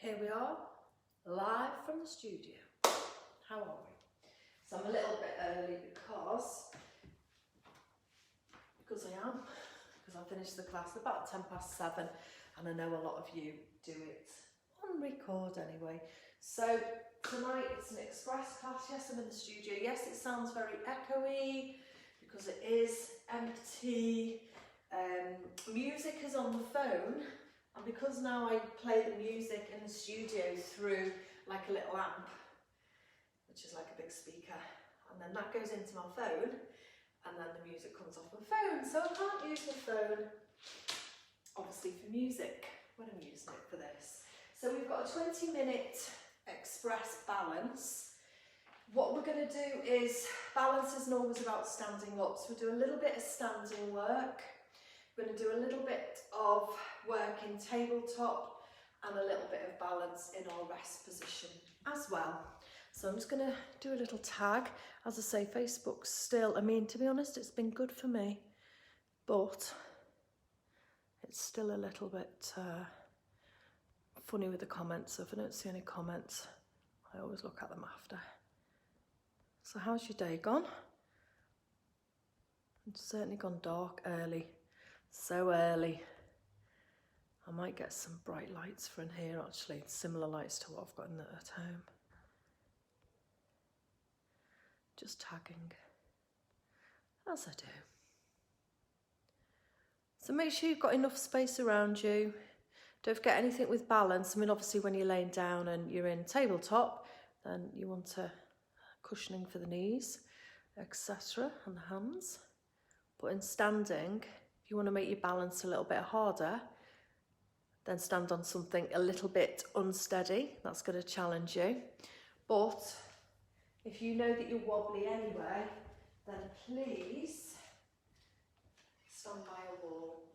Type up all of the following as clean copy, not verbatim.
Here we are, live from the studio. How are we? So I'm a little bit early because I finished the class about 7:10, and I know a lot of you do it on record anyway. So tonight it's an Xpress class. Yes, I'm in the studio. Yes, it sounds very echoey because it is empty. Music is on the phone, and because now I play the music in the studio through like a little amp, which is like a big speaker, and then that goes into my phone, and then the music comes off my phone, so I can't use my phone obviously for music when I'm using it for this. So we've got a 20-minute Xpress Balance. What we're going to do is, balance isn't always about standing up, so we'll do a little bit of standing work. We're going to do a little bit of work in tabletop and a little bit of balance in our rest position as well. So I'm just going to do a little tag. As I say, Facebook's still, I mean, to be honest, it's been good for me, but it's still a little bit funny with the comments. So if I don't see any comments, I always look at them after. So how's your day gone? It's certainly gone dark early. So early. I might get some bright lights for in here actually, similar lights to what I've got at home. Just tagging, as I do. So make sure you've got enough space around you. Don't forget anything with balance. I mean, obviously when you're laying down and you're in tabletop, then you want cushioning for the knees, etc., and the hands. But in standing, if you want to make your balance a little bit harder, then stand on something a little bit unsteady. That's going to challenge you. But if you know that you're wobbly anyway, then please stand by a wall.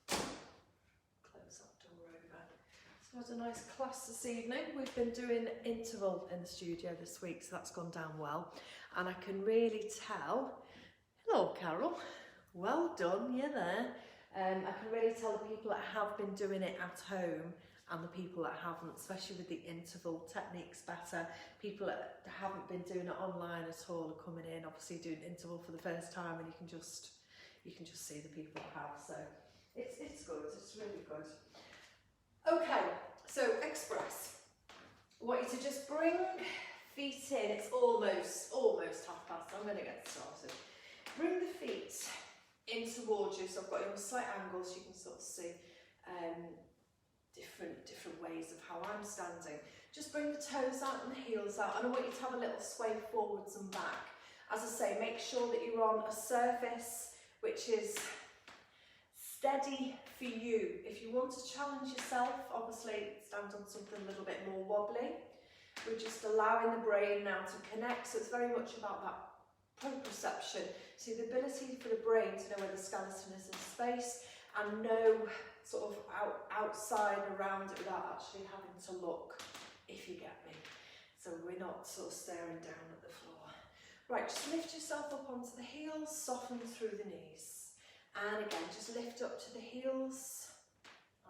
Close that door over. So I had a nice class this evening. We've been doing interval in the studio this week, so that's gone down well. And I can really tell, hello Carol, well done, you're there. I can really tell the people that have been doing it at home and the people that haven't, especially with the interval techniques better. People that haven't been doing it online at all are coming in, obviously doing interval for the first time, and you can just see the people that have. So it's good, it's really good. Okay, so Xpress. I want you to just bring feet in. It's almost 1:30. I'm going to get started. Bring the feet in towards you. So I've got you on a slight angle so you can sort of see different ways of how I'm standing. Just bring the toes out and the heels out, and I want you to have a little sway forwards and back. As I say, make sure that you're on a surface which is steady for you. If you want to challenge yourself, obviously stand on something a little bit more wobbly. We're just allowing the brain now to connect, so it's very much about that proprioception. So the ability for the brain to know where the skeleton is in space and know sort of outside around it without actually having to look, if you get me. So we're not sort of staring down at the floor. Right, just lift yourself up onto the heels, soften through the knees. And again, just lift up to the heels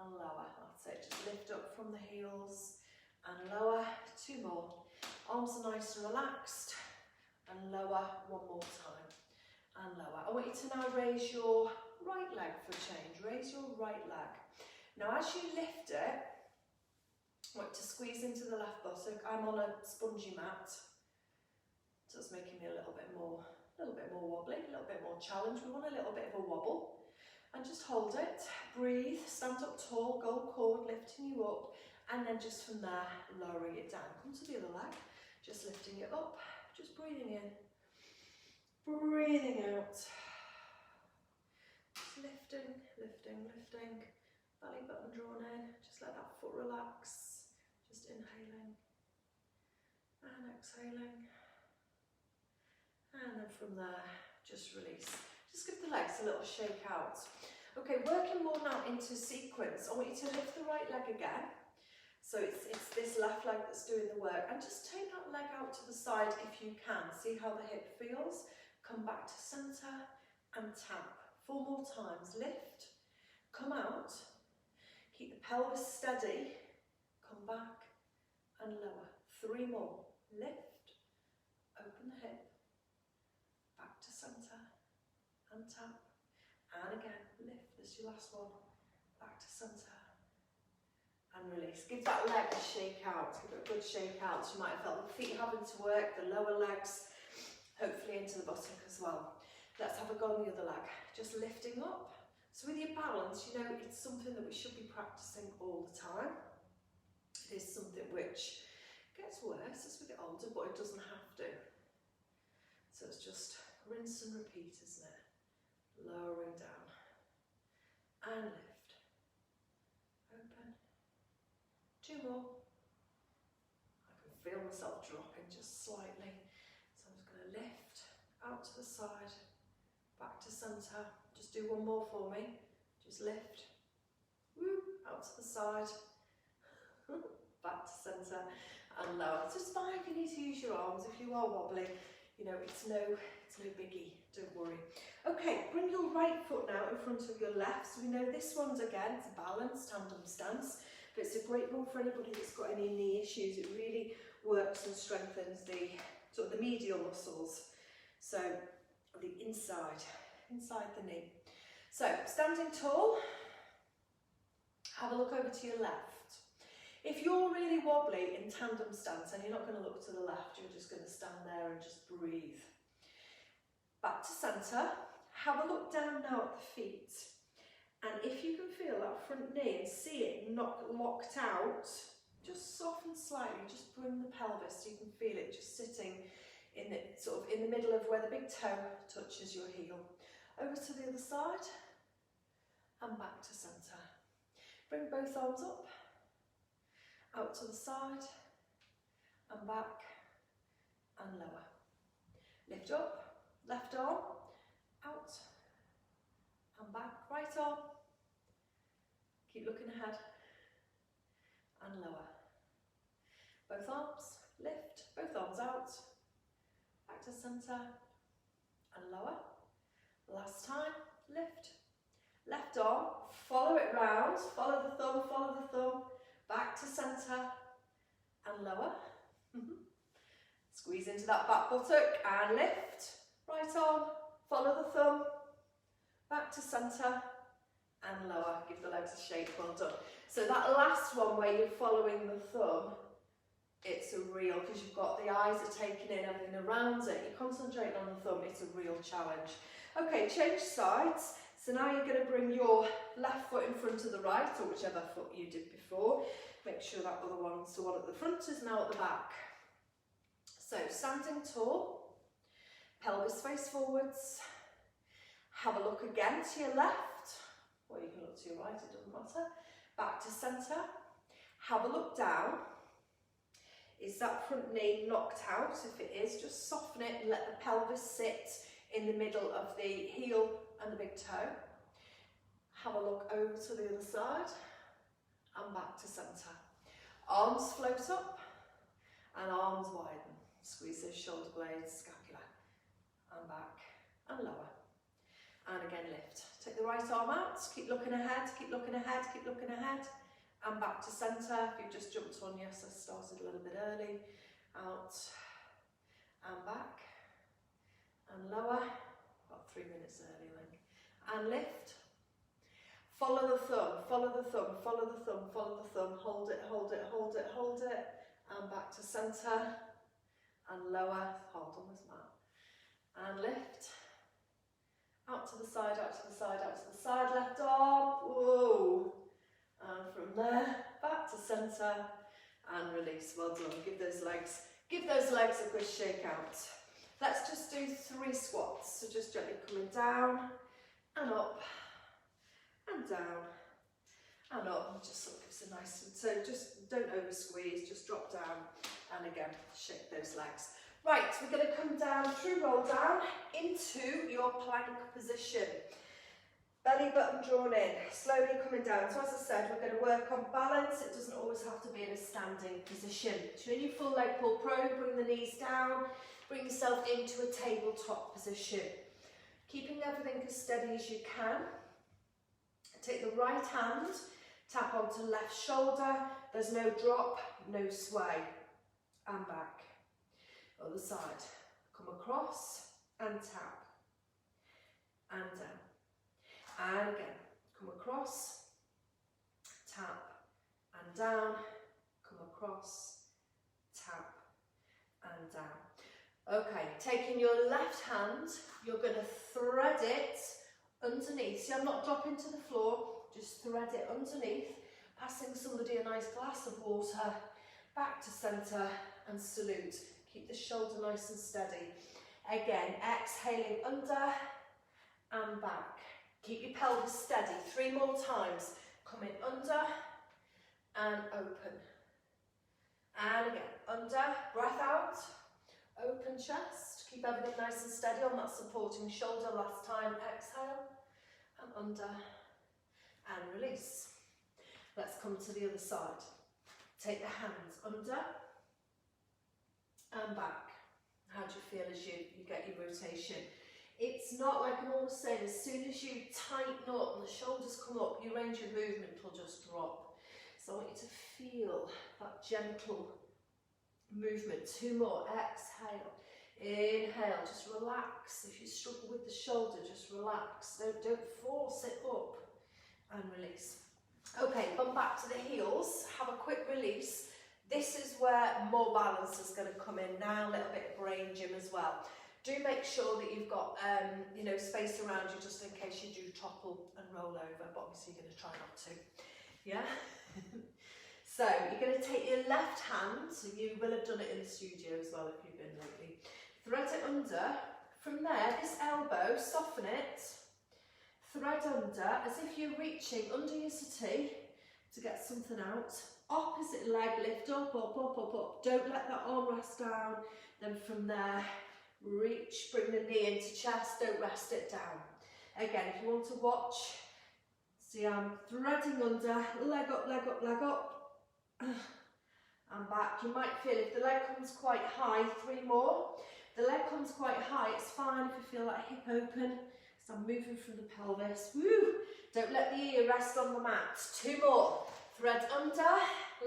and lower. That's it, just lift up from the heels and lower. 2 more. Arms are nice and relaxed. And lower 1 more time. And lower. I want you to now raise your right leg for a change. Raise your right leg. Now as you lift it, I want to squeeze into the left buttock. I'm on a spongy mat, so it's making me a little bit more wobbly, a little bit more challenge. We want a little bit of a wobble. And just hold it. Breathe. Stand up tall. Gold cord lifting you up. And then just from there, lowering it down. Come to the other leg. Just lifting it up. Just breathing in. Breathing out. Just lifting, lifting, lifting. Belly button drawn in. Just let that foot relax. Just inhaling. And exhaling. And then from there, just release. Just give the legs a little shake out. Okay, working more now into sequence. I want you to lift the right leg again. So it's this left leg that's doing the work. And just take that leg out to the side if you can. See how the hip feels. Come back to centre and tap. 4 more times. Lift, come out. Keep the pelvis steady. come back and lower. 3 more. Lift, open the hip, back to centre and tap. And again, lift, this is your last one. Back to centre and release. Give that leg a shake out, give it a good shake out. So you might have felt the feet having to work, the lower legs, hopefully into the buttock as well. Let's have a go on the other leg. Just lifting up. So with your balance, you know, it's something that we should be practicing all the time. It is something which gets worse as we get older, but it doesn't have to. So it's just rinse and repeat, isn't it? Lowering down. And lift. Open. 2 more. I can feel myself dropping just slightly. So I'm just going to lift out to the side, back to centre. Just do 1 more for me. Just lift. Woo, out to the side. Back to centre and lower. So it's fine if you need to use your arms. If you are wobbly, you know, it's no biggie, don't worry. Okay, bring your right foot now in front of your left. So we know this one's, again, it's a balance, tandem stance, but it's a great one for anybody that's got any knee issues. It really works and strengthens the sort of the medial muscles. So the inside the knee. So standing tall, have a look over to your left. If you're really wobbly in tandem stance and you're not going to look to the left, you're just going to stand there and just breathe. Back to centre, have a look down now at the feet. And if you can feel that front knee and see it not locked out, just soften slightly, just bring the pelvis so you can feel it just sitting in the, sort of in the middle of where the big toe touches your heel. Over to the other side and back to centre. Bring both arms up. Out to the side and back and lower. Lift up, left arm, out and back, right arm. Keep looking ahead and lower. Both arms, lift, both arms out, back to centre and lower. Last time, lift, left arm, follow it round, follow the thumb, back to centre and lower. Squeeze into that back buttock and lift. Right arm, follow the thumb, back to centre and lower. Give the legs a shake, well done. So that last one where you're following the thumb, it's a real, because you've got the eyes are taking in everything around it. You're concentrating on the thumb, it's a real challenge. Okay, change sides. So now you're going to bring your left foot in front of the right, or whichever foot you did before. Make sure that other one's the one at the front is now at the back. So standing tall, pelvis face forwards. Have a look again to your left, or you can look to your right, it doesn't matter. Back to centre. Have a look down. Is that front knee knocked out? If it is, just soften it and let the pelvis sit in the middle of the heel and the big toe. Have a look over to the other side and back to centre. Arms float up and arms widen. Squeeze those shoulder blades, scapula, and back and lower. And again lift. Take the right arm out, keep looking ahead, keep looking ahead, keep looking ahead. And back to centre. If you've just jumped on, yes, I started a little bit early. Out and back and lower. About 3 minutes early, I think. And lift. Follow the thumb, follow the thumb, follow the thumb, follow the thumb. Hold it, hold it, hold it, hold it. And back to centre. And lower. Hold on this mat. And lift. Out to the side, out to the side, out to the side. Left arm. Whoa. And from there, back to centre. And release. Well done. Give those legs a good shake out. Let's just do 3 squats. So just gently coming down and up and down and up. And just sort of gives a nice, so just don't over squeeze, just drop down and again shake those legs. Right, we're going to come down through roll down into your plank position. Belly button drawn in, slowly coming down. So as I said, we're going to work on balance. It doesn't always have to be in a standing position. So in your full leg pull pro, bring the knees down, bring yourself into a tabletop position. Keeping everything as steady as you can. Take the right hand Tap onto left shoulder. There's no drop, no sway. And back. Other side. Come across and tap. And down. And again. Come across, tap, and down. Come across, tap, and down. Okay, taking your left hand, you're going to thread it underneath. See, I'm not dropping to the floor, just thread it underneath, passing somebody a nice glass of water, back to centre, and salute. Keep the shoulder nice and steady. Again, exhaling under and back. Keep your pelvis steady. 3 more times. Come in under and open. And again, under, breath out, open chest. Keep everything nice and steady on that supporting shoulder. Last time, exhale, and under, and release. Let's come to the other side. Take the hands under and back. How do you feel as you get your rotation? It's not like I'm always saying, as soon as you tighten up and the shoulders come up, your range of movement will just drop. So I want you to feel that gentle movement. 2 more, exhale, inhale, just relax. If you struggle with the shoulder, just relax. Don't force it up, and release. Okay, come back to the heels, have a quick release. This is where more balance is going to come in now, a little bit of brain gym as well. Do make sure that you've got you know, space around you just in case you do topple and roll over, but obviously you're going to try not to. Yeah? So you're going to take your left hand, so you will have done it in the studio as well if you've been lately. Thread it under. From there, this elbow, soften it. Thread under as if you're reaching under your settee to get something out. Opposite leg, lift up, up, up, up, up. Don't let that arm rest down. Then from there, reach, bring the knee into chest, don't rest it down. Again, if you want to watch, see I'm threading under, leg up, leg up, leg up, and back. You might feel if the leg comes quite high, 3 more. The leg comes quite high, it's fine if you feel that hip open, so I'm moving from the pelvis. Woo! Don't let the ear rest on the mat. 2 more. Thread under,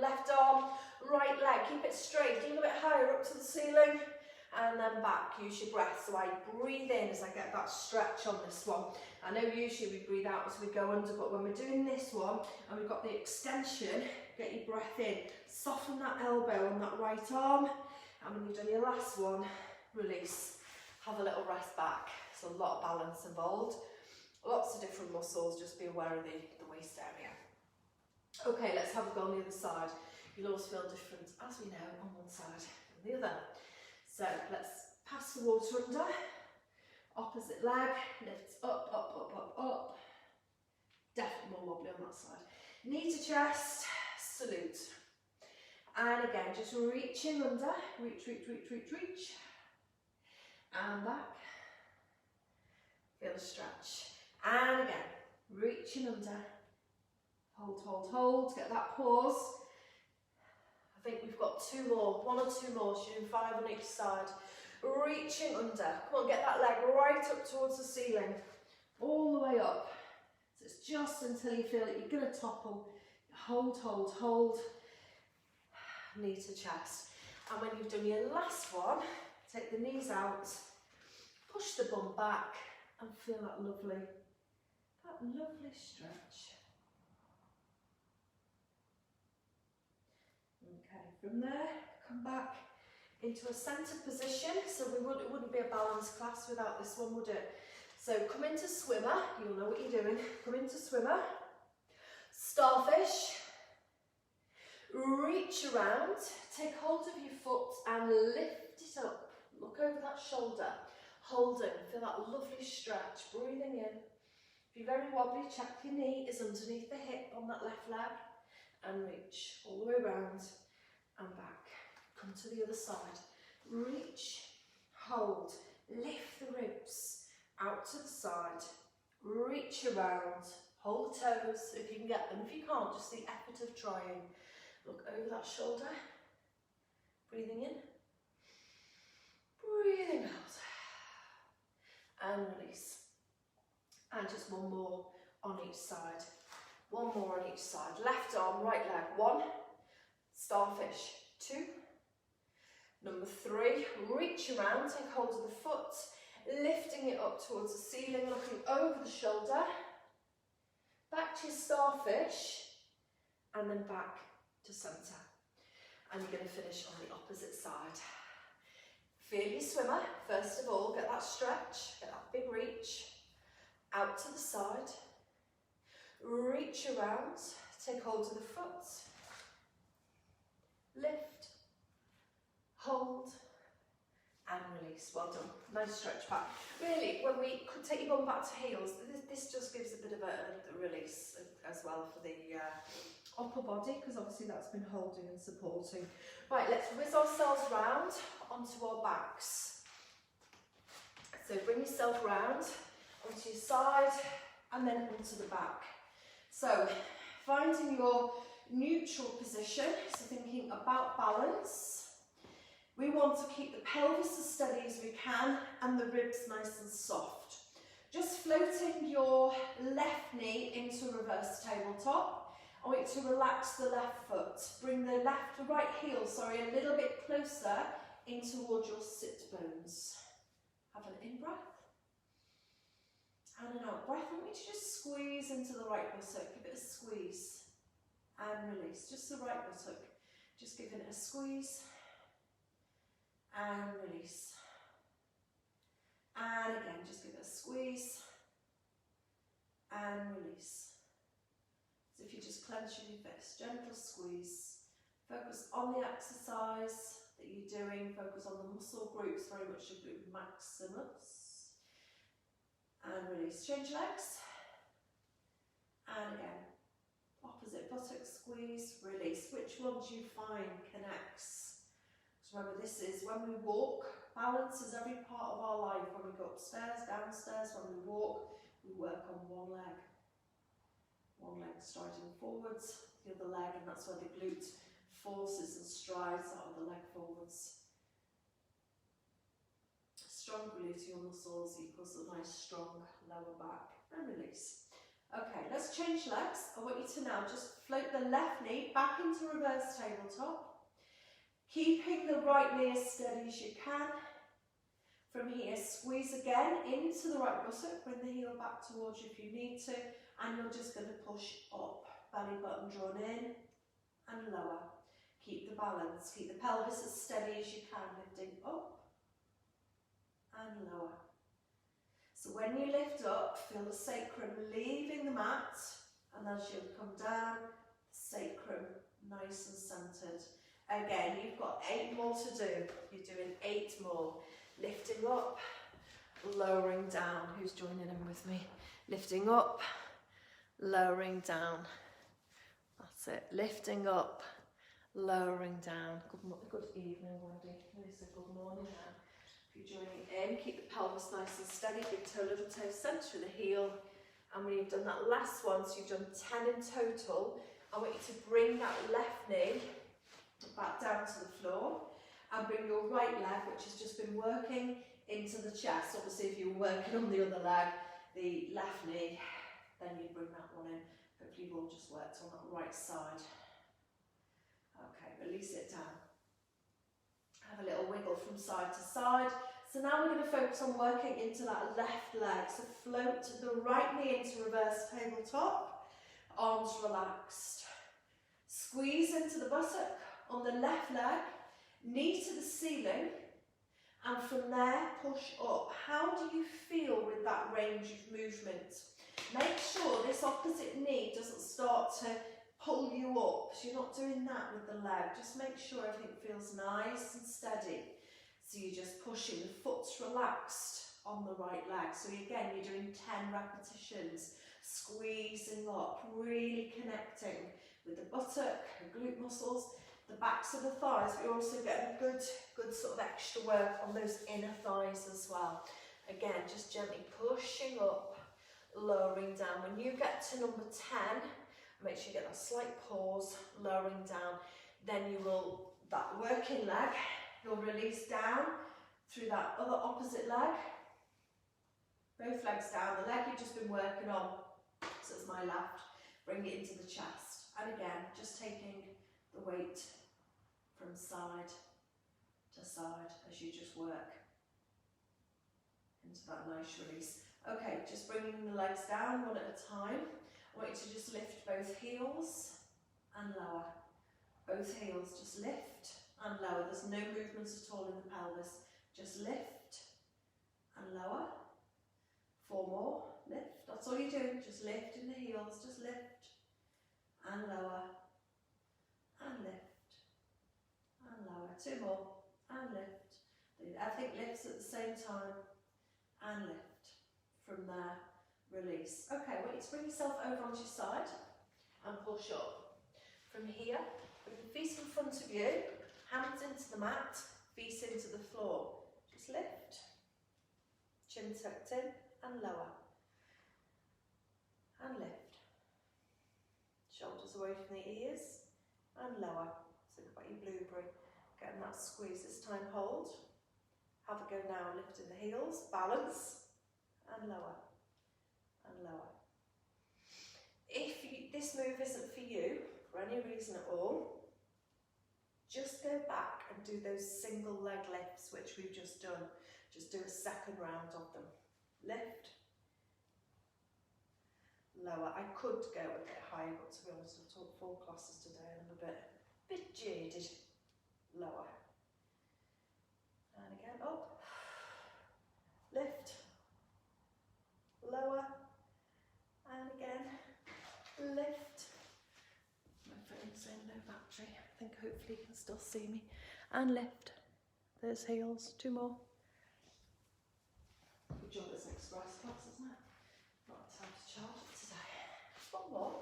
left arm, right leg, keep it straight, a little bit higher up to the ceiling, and then back. Use your breath. So I breathe in as I get that stretch on this one. I know usually we breathe out as we go under, but when we're doing this one and we've got the extension, get your breath in, soften that elbow on that right arm, and when you've done your last one, release. Have a little rest back. There's a lot of balance involved. Lots of different muscles, just be aware of the waist area. Okay, let's have a go on the other side. You'll always feel different, as we know, on one side than the other. So let's pass the water under. Opposite leg, lifts up, up, up, up, up. Definitely more wobbly on that side. Knee to chest, salute. And again, just reaching under. Reach, reach, reach, reach, reach. And back. Feel the stretch. And again, reaching under. Hold, hold, hold. Get that pause. I think we've got 2 more. 1 or 2 more. So you're doing 5 on each side. Reaching under. Come on, get that leg right up towards the ceiling. All the way up. So it's just until you feel that you're going to topple. Hold, hold, hold. Knee to chest. And when you've done your last one, take the knees out. Push the bum back. And feel that lovely stretch. Okay, from there, come back into a centre position. So it wouldn't be a balance class without this one, would it? So come into swimmer. You'll know what you're doing. Come into swimmer. Starfish. Reach around. Take hold of your foot and lift it up. Look over that shoulder. Holding. Feel that lovely stretch. Breathing in. If you're very wobbly, check your knee is underneath the hip on that left leg. And reach all the way around and back. Come to the other side. Reach, hold, lift the ribs out to the side. Reach around, hold the toes if you can get them. If you can't, just the effort of trying. Look over that shoulder. Breathing in. Breathing out. And release. And just 1 more on each side. One more on each side. Left arm, right leg. 1, starfish. 2, number 3, reach around, take hold of the foot, lifting it up towards the ceiling, looking over the shoulder, back to your starfish, and then back to centre. And you're going to finish on the opposite side. Feel your swimmer, first of all, get that stretch, get that big reach, out to the side, reach around, take hold of the foot, lift, hold, and release. Well done. Nice stretch back. Really, when we could take your bum back to heels, this just gives a bit of a release as well for the upper body, because obviously that's been holding and supporting. Right, let's whiz ourselves round onto our backs. So bring yourself round onto your side and then onto the back. So finding your neutral position, so thinking about balance. We want to keep the pelvis as steady as we can and the ribs nice and soft. Just floating your left knee into reverse tabletop. I want you to relax the left foot. Bring the right heel, a little bit closer in towards your sit bones. Have an in-breath and an out-breath. I want you to just squeeze into the right buttock. Give it a squeeze and release. Just the right buttock. Just giving it a squeeze and release. And again, just give it a squeeze and release. So if you just clench your fist, gentle squeeze. Focus on the exercise that you're doing. Focus on the muscle groups, very much the glute maximus. And release. Change legs. And again, opposite buttock squeeze, release. Which one do you find connects? Remember, this is when we walk, balance is every part of our life. When we go upstairs, downstairs, when we walk, we work on one leg. One leg striding forwards, the other leg, and that's where the glute forces and strides out of the leg forwards. Strong gluteal muscles equals a nice strong lower back, and release. Okay, let's change legs. I want you to now just float the left knee back into reverse tabletop. Keeping the right knee as steady as you can. From here, squeeze again into the right buttock. Bring the heel back towards you if you need to. And you're just going to push up. Belly button drawn in and lower. Keep the balance. Keep the pelvis as steady as you can. Lifting up and lower. So when you lift up, feel the sacrum leaving the mat. And as you come down, the sacrum nice and centered. Again, you've got 8 more to do. You're doing 8 more. Lifting up, lowering down. Who's joining in with me? Lifting up, lowering down. That's it. Lifting up, lowering down. Good evening, Wendy. It's a good morning now. If you're joining in, keep the pelvis nice and steady. Big toe, little toe, centre of the heel. And when you've done that last one, so you've done 10 in total, I want you to bring that left knee back down to the floor and bring your right leg, which has just been working, into the chest. Obviously, if you were working on the other leg, the left knee, then you bring that one in. Hopefully, you've all just worked on that right side. Okay, release it down. Have a little wiggle from side to side. So now we're going to focus on working into that left leg. So float the right knee into reverse tabletop, arms relaxed. Squeeze into the buttock on the left leg, knee to the ceiling, and from there push up. How do you feel with that range of movement? Make sure this opposite knee doesn't start to pull you up, so you're not doing that with the leg. Just make sure everything feels nice and steady. So you're just pushing, the foot's relaxed on the right leg. So again, you're doing 10 repetitions, squeezing up, really connecting with the buttock, the glute muscles, the backs of the thighs. But you're also getting good sort of extra work on those inner thighs as well. Again, just gently pushing up, lowering down. When you get to number 10, make sure you get that slight pause, lowering down. Then you will, that working leg, you'll release down through that other opposite leg. Both legs down, the leg you've just been working on, so it's my left. bring it into the chest. And again, just taking the weight from side to side as you just work into that nice release. Okay, just bringing the legs down one at a time. I want you to just lift both heels and lower. Both heels, just lift and lower. There's no movements at all in the pelvis. Just lift and lower. 4 more. Lift. That's all you're doing. Just lift in the heels. Just lift and lower and lift and lower. 2 more and lift. Everything lifts at the same time and lift. From there, release. Okay, I want you to bring yourself over onto your side and push up. From here, with the feet in front of you, hands into the mat, feet into the floor. Just lift, chin tucked in and lower. And lift. Shoulders away from the ears and lower. Think about your blueberry. Getting that squeeze this time, hold. Have a go now, lifting the heels, balance, and lower, and lower. If this move isn't for you, for any reason at all, just go back and do those single leg lifts, which we've just done. Just do a second round of them. Lift, lower. I could go a bit higher, but to be honest, I've taught 4 classes today and I'm a bit jaded. Lower. And again, up. Lift. Lower. And again, lift. My phone's saying no battery. I think hopefully you can still see me. And lift. There's heels. 2 more. Good job it's an express class, isn't it? Not time to charge it today. 1 more.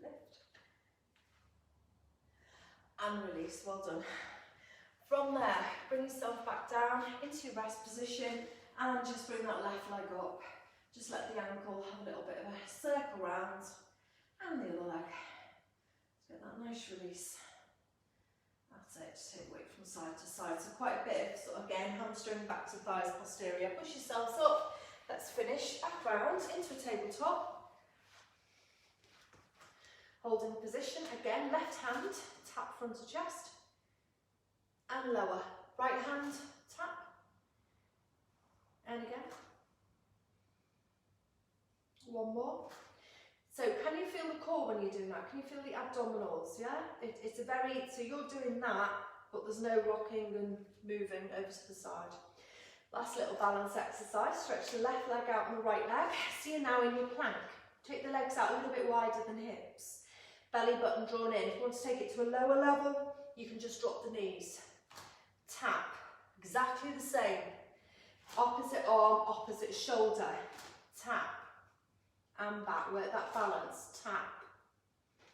Lift. And release. Well done. From there, bring yourself back down into your rest position and just bring that left leg up. Just let the ankle have a little bit of a circle round and the other leg. Let's get that nice release. That's it, just take weight from side to side. So quite a bit of, sort of, again, hamstring back to thighs posterior. Push yourselves up. Let's finish back round into a tabletop. Holding position, again, left hand, tap front of chest. And lower. Right hand, tap. And again. 1 more. So can you feel the core when you're doing that? Can you feel the abdominals, yeah? It's a very, so you're doing that, but there's no rocking and moving over to the side. Last little balance exercise. Stretch the left leg out and the right leg. So you're now in your plank. Take the legs out a little bit wider than hips. Belly button drawn in. If you want to take it to a lower level, you can just drop the knees. Tap, exactly the same. Opposite arm, opposite shoulder. Tap, and back, work that balance. Tap.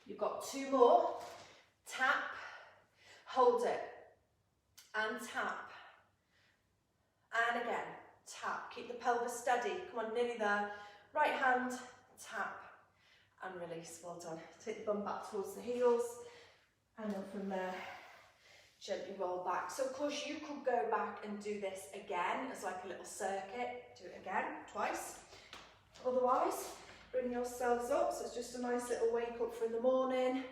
You've got 2 more. Tap, hold it, and tap. And again, tap. Keep the pelvis steady. Come on, nearly there. Right hand, tap, and release. Well done. Take the bum back towards the heels, and then from there, gently roll back. So of course you could go back and do this again as like a little circuit. Do it again, twice. Otherwise, bring yourselves up. So it's just a nice little wake up for in the morning.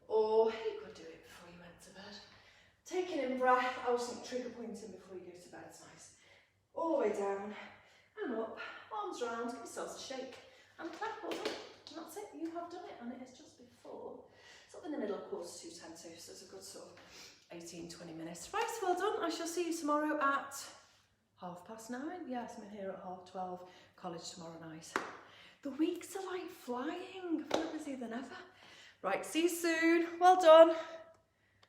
Or you could do it before you went to bed. Take an in breath. I always think trigger pointing before you go to bed is nice. All the way down and up. Arms round, give yourselves a shake. And clap, well done. And that's it, you have done it. And it is just before. Sort of in the middle of 2:45, 10 to. So it's a good sort of 18-20 minutes. Right, well done. I shall see you tomorrow at 9:30. Yes, I'm in here at 12:30. College tomorrow night. The weeks are like flying. I feel busier than ever. Right, see you soon. Well done.